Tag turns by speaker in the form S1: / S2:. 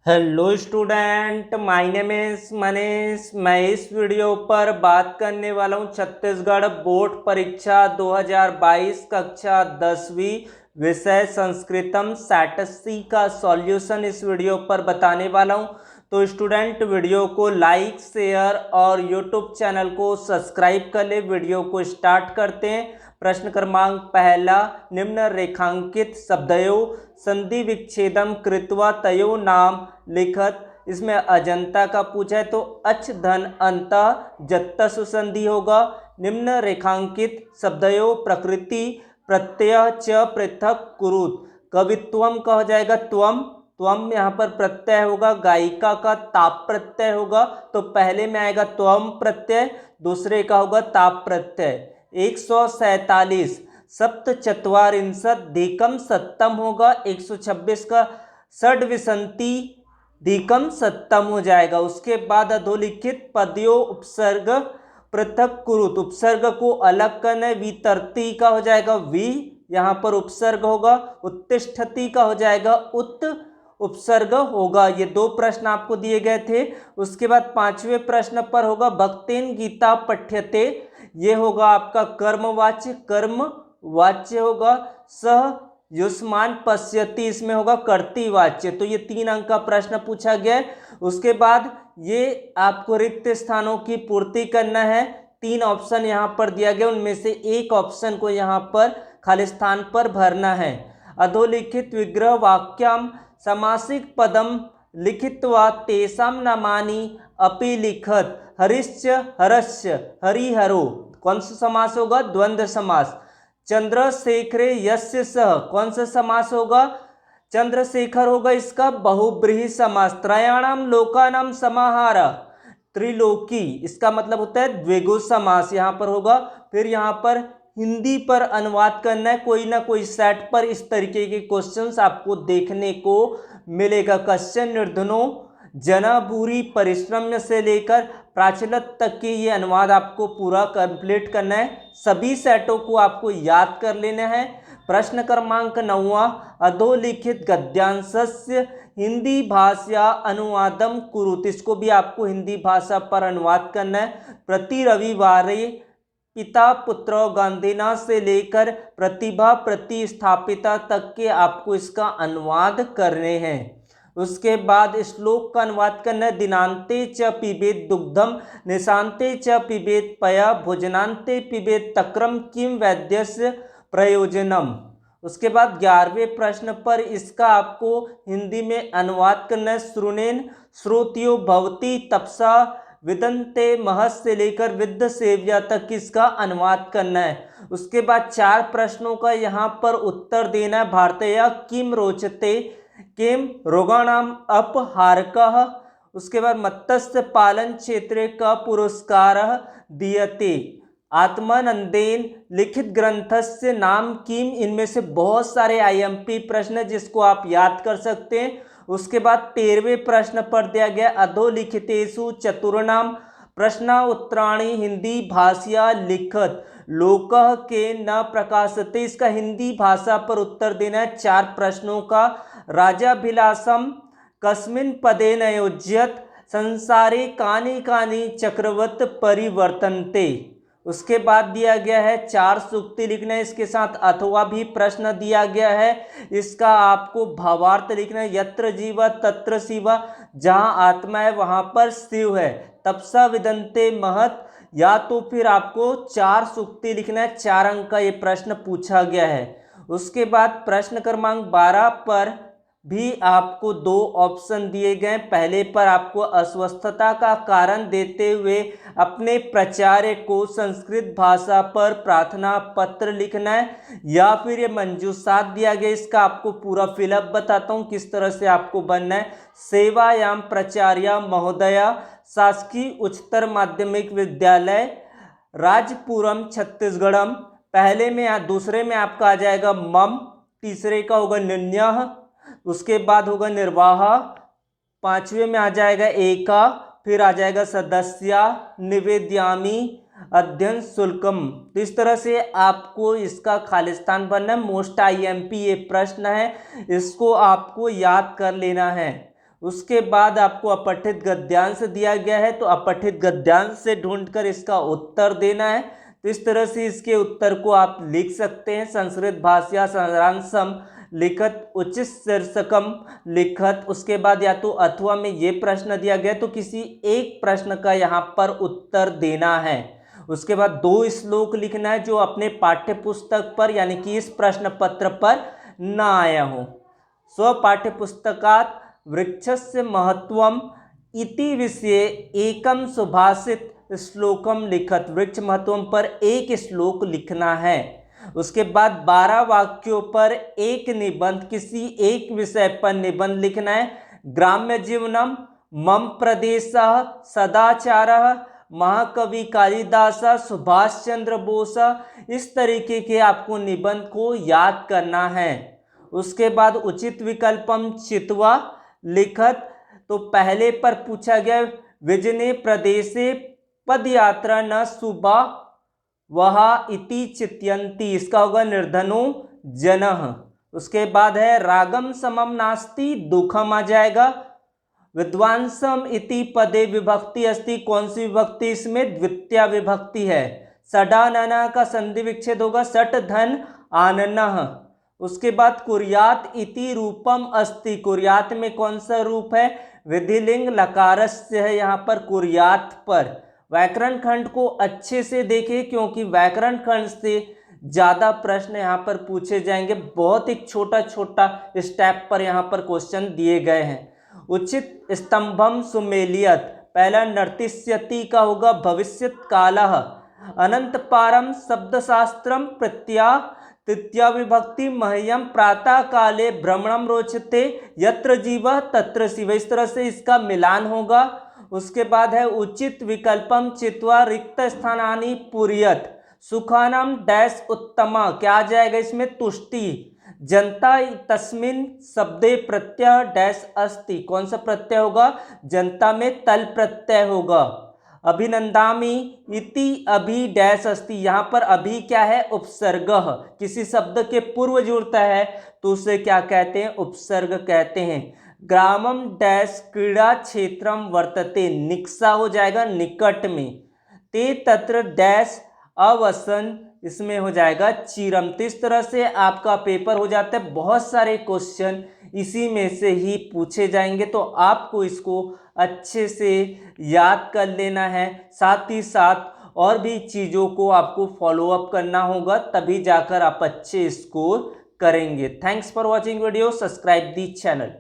S1: Hello student, my name is Manish. मैं इस video पर बात करने वाला हूँ छत्तीसगढ़ बोर्ड परीक्षा 2022 कक्षा 10वीं विषय संस्कृतम सैटसी का सॉल्यूशन इस वीडियो पर बताने वाला हूँ। तो स्टूडेंट वीडियो को लाइक शेयर और यूट्यूब चैनल को सब्सक्राइब कर ले। वीडियो को स्टार्ट करते हैं। प्रश्न क्रमांक पहला, निम्न रेखांकित शब्दयोः संधि विच्छेदम कृत्वा तयो नाम लिखत। इसमें अजंता का पूछा है तो अच धन अंत जत्ता सुसंधि होगा। निम्न रेखांकित शब्दयोः प्रकृति प्रत्यय च पृथक कुरुत। कवित्वम का हो जाएगा त्वम, त्वम यहाँ पर प्रत्यय होगा। गायिका का ताप प्रत्यय होगा तो पहले में आएगा त्वम प्रत्यय, दूसरे का होगा ताप प्रत्यय। 147 सप्तचत्वारिंशत् धिकम सत्तम होगा। 126 का षड्विसंति धिकम सत्तम हो जाएगा। उसके बाद अधोलिखित पदयों उपसर्ग पृथक कुरुत। उपसर्ग को अलग करना, वितरती का हो जाएगा वी, यहाँ पर उपसर्ग होगा। उत्तिष्ठति का हो जाएगा उत, उपसर्ग होगा। ये दो प्रश्न आपको दिए गए थे। उसके बाद पांचवें प्रश्न पर होगा भक्तेन गीता पठ्यते। ये होगा आपका कर्मवाच्य, कर्म वाच्य होगा। सह युष्मान पश्यति, इसमें होगा कर्तृवाच्य। तो ये 3 अंक का प्रश्न पूछा गया है। उसके बाद ये आपको रिक्त स्थानों की पूर्ति करना है। 3 ऑप्शन यहाँ पर दिया गया, उनमें से एक ऑप्शन को यहाँ पर खाली स्थान पर भरना है। अधोलिखित विग्रह वाक्यम समासिक पदम लिखित्वा तेषां नामानि अपि लिखत। हरिश्च हरस्य हरिहरो, कौन सा समास होगा? द्वंद्व समास। चंद्रशेखरे यस्य सह, कौन सा समास होगा? चंद्रशेखर होगा इसका बहुब्रीहि समास। त्रयाणाम लोकानाम समाहार, त्रिलोकी, इसका मतलब होता है द्विगु समास यहाँ पर होगा। फिर यहाँ पर हिंदी पर अनुवाद करना है। कोई ना कोई सेट पर इस तरीके के क्वेश्चंस आपको देखने को मिलेगा। क्वेश्चन निर्धनो जनाभूरि परिश्रम से लेकर प्राचलत तक के ये अनुवाद आपको पूरा कंप्लीट करना है। सभी सेटों को आपको याद कर लेना है। प्रश्न क्रमांक 9, अधोलिखित गद्यांशस्य हिंदी भाषा अनुवादम कुरुत। इसको भी आपको हिंदी भाषा पर अनुवाद करना है। प्रति रविवारे पिता पुत्र गांधीना से लेकर प्रतिभा प्रतिस्थापिता तक के आपको इसका अनुवाद करने हैं। उसके बाद श्लोक का अनुवाद करना है। दिनांते च पिबेत दुग्धम निशांते च पिबेत पया भोजनांते पिबेत तक्रम किम वैद्यस्य प्रयोजनम। उसके बाद 11वें प्रश्न पर इसका आपको हिंदी में अनुवाद करना है। श्रुणेन श्रोत्यो भवती तपसा विदंते महस से लेकर विद्ध सेव्या तक इसका अनुवाद करना है। उसके बाद 4 प्रश्नों का यहाँ पर उत्तर देना है। भारतीय किम रोचते किम रोगाणाम अपहारकः। उसके बाद मत्स्य पालन क्षेत्र का पुरस्कार दीयते आत्मानंदेन लिखित ग्रंथस्य नाम किम। इनमें से बहुत सारे आईएमपी प्रश्न है जिसको आप याद कर सकते हैं। उसके बाद 13वें प्रश्न पर दिया गया अधोलिखितेषु चतुर्णाम प्रश्न उत्तराणि हिंदी भाषया लिखत लोकः के न प्रकाशते। इसका हिंदी भाषा पर उत्तर देना है। 4 प्रश्नों का। राजाभिलाषम कस्मिन् पदेन योज्यत संसारे कानि कानि चक्रवत् परिवर्तन्ते। उसके बाद दिया गया है 4 सूक्ति लिखना है। इसके साथ अथवा भी प्रश्न दिया गया है। इसका आपको भावार्थ लिखना है। यत्र जीव तत्र शिव, जहाँ आत्मा है वहाँ पर शिव है। तपसा विदंते महत, या तो फिर आपको 4 सूक्ति लिखना है। 4 अंक का ये प्रश्न पूछा गया है। उसके बाद प्रश्न क्रमांक 12 पर भी आपको 2 ऑप्शन दिए गए। पहले पर आपको अस्वस्थता का कारण देते हुए अपने प्राचार्य को संस्कृत भाषा पर प्रार्थना पत्र लिखना है, या फिर ये मंजूषात दिया गया। इसका आपको पूरा फिलअप बताता हूँ किस तरह से आपको बनना है। सेवायाम प्राचार्य महोदया शासकीय उच्चतर माध्यमिक विद्यालय राजपुरम छत्तीसगढ़म। पहले में दूसरे में आपका आ जाएगा मम, तीसरे का होगा निन्यः, उसके बाद होगा निर्वाह, 5वें में आ जाएगा एका, फिर आ जाएगा सदस्या निवेद्यामी अध्ययन शुल्कम। तो इस तरह से आपको इसका खालिस्तान बनना है। मोस्ट आईएमपी ये प्रश्न है, इसको आपको याद कर लेना है। उसके बाद आपको अपठित गद्यांश दिया गया है, तो अपठित गद्यांश से ढूंढकर इसका उत्तर देना है। तो इस तरह से इसके उत्तर को आप लिख सकते हैं। संस्कृत भाषा सारांशम लिखत उचित शीर्षकम लिखत। उसके बाद या तो अथवा में ये प्रश्न दिया गया तो किसी एक प्रश्न का यहाँ पर उत्तर देना है। उसके बाद 2 श्लोक लिखना है जो अपने पाठ्य पुस्तक पर यानी कि इस प्रश्न पत्र पर ना आया हो। स्व पाठ्य पुस्तकात वृक्षस्य महत्वम इति विषये एकम सुभाषित श्लोकम लिखत। वृक्ष महत्वम पर एक श्लोक लिखना है। उसके बाद 12 वाक्यों पर एक निबंध, किसी एक विषय पर निबंध लिखना है। ग्राम्य जीवनम, मम प्रदेशः, सदाचारः, महाकवि कालिदास, सुभाष चंद्र बोस, इस तरीके के आपको निबंध को याद करना है। उसके बाद उचित विकल्पम चित्वा लिखत। तो पहले पर पूछा गया विजने प्रदेशे पदयात्रा न सुबह वहा इति चित्यंती, इसका होगा निर्धनो जनः। उसके बाद है रागम समम नास्ति, दुखम आ जाएगा। विद्वांसम इति पदे विभक्ति अस्ति, कौन सी विभक्ति इसमें? द्वितीय विभक्ति है। सडानना का संधि विच्छेद होगा सट धन आननः। उसके बाद कुर्यात इति रूपम अस्ति, कुर्यात में कौन सा रूप है? विधिलिंग लकारस्य है यहाँ पर कुर्यात पर। व्याकरण खंड को अच्छे से देखें क्योंकि व्याकरण खंड से ज़्यादा प्रश्न यहाँ पर पूछे जाएंगे। बहुत ही छोटा छोटा स्टेप पर यहाँ पर क्वेश्चन दिए गए हैं। उचित स्तंभम सुमेलियत, पहला नर्तिष्यति का होगा भविष्यत कालः। अनंत पारम शब्दशास्त्रम प्रत्या, तृतीया विभक्ति मह्यम प्रातः काले भ्रमणम रोचते, यत्र जीवः तत्र शिवः, इस तरह से इसका मिलान होगा। उसके बाद है उचित विकल्पम चित्वा रिक्त स्थानानि पूरयत, सुखानाम डैश उत्तमा, क्या आ जाएगा इसमें? तुष्टि। जनता तस्मिन शब्दे प्रत्यय डैश अस्ति, कौन सा प्रत्यय होगा? जनता में तल प्रत्यय होगा। अभिनंदामि इति अभि डैश अस्ति, यहाँ पर अभी क्या है? उपसर्ग। किसी शब्द के पूर्व जुड़ता है तो उसे क्या कहते हैं? उपसर्ग कहते हैं। ग्रामम डैश क्रीड़ा क्षेत्रम वर्तते, निकषा हो जाएगा निकट में। ते तत्र डैश अवसन, इसमें हो जाएगा चिरम। तो इस तरह से आपका पेपर हो जाता है। बहुत सारे क्वेश्चन इसी में से ही पूछे जाएंगे, तो आपको इसको अच्छे से याद कर लेना है। साथ ही साथ और भी चीज़ों को आपको फॉलो अप करना होगा, तभी जाकर आप अच्छे स्कोर करेंगे। Thanks for watching video, subscribe the channel.